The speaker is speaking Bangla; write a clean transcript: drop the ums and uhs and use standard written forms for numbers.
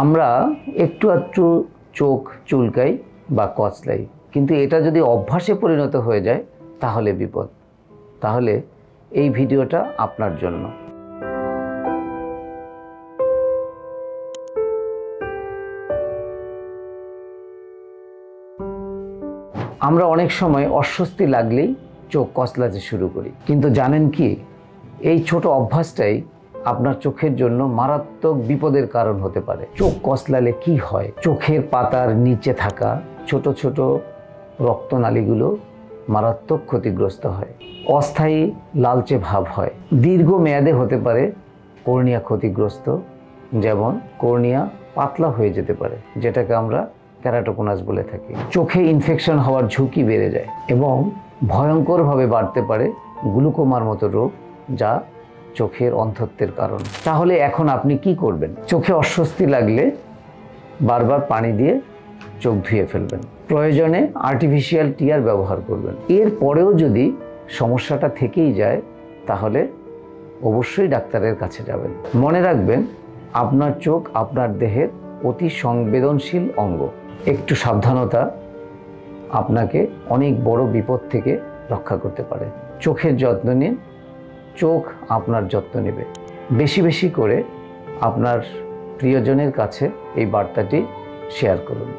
আমরা একটু একটু চোখ চুলকাই বা কচলাই, কিন্তু এটা যদি অভ্যাসে পরিণত হয়ে যায় তাহলে বিপদ। তাহলে এই ভিডিওটা আপনার জন্য। আমরা অনেক সময় অস্বস্তি লাগলেই চোখ কচলাতে শুরু করি, কিন্তু জানেন কি, এই ছোট অভ্যাসটাই আপনার চোখের জন্য মারাত্মক বিপদের কারণ হতে পারে। চোখ কচলালে কি হয়? চোখের পাতার নিচে থাকা ছোট ছোট রক্তনালীগুলো মারাত্মক ক্ষতিগ্রস্ত হয়, অস্থায়ী লালচে ভাব হয়, দীর্ঘমেয়াদে হতে পারে কর্নিয়া ক্ষতিগ্রস্ত, যেমন কর্নিয়া পাতলা হয়ে যেতে পারে, যেটাকে আমরা কেরাটোকোনাস বলে থাকি। চোখে ইনফেকশন হওয়ার ঝুঁকি বেড়ে যায় এবং ভয়ঙ্করভাবে বাড়তে পারে গ্লুকোমার মতো রোগ, যা চোখের অন্ধত্বের কারণ। তাহলে এখন আপনি কি করবেন? চোখে অস্বস্তি লাগলে বারবার পানি দিয়ে চোখ ধুয়ে ফেলবেন, প্রয়োজনে আর্টিফিশিয়াল টিয়ার ব্যবহার করবেন। এর পরেও যদি সমস্যাটা থেকেই যায় তাহলে অবশ্যই ডাক্তারের কাছে যাবেন। মনে রাখবেন, আপনার চোখ আপনার দেহের অতি সংবেদনশীল অঙ্গ। একটু সাবধানতা আপনাকে অনেক বড় বিপদ থেকে রক্ষা করতে পারে। চোখের যত্ন নিন, চোখ আপনার যত্ন নেবে। বেশি বেশি করে আপনার প্রিয়জনের কাছে এই বার্তাটি শেয়ার করুন।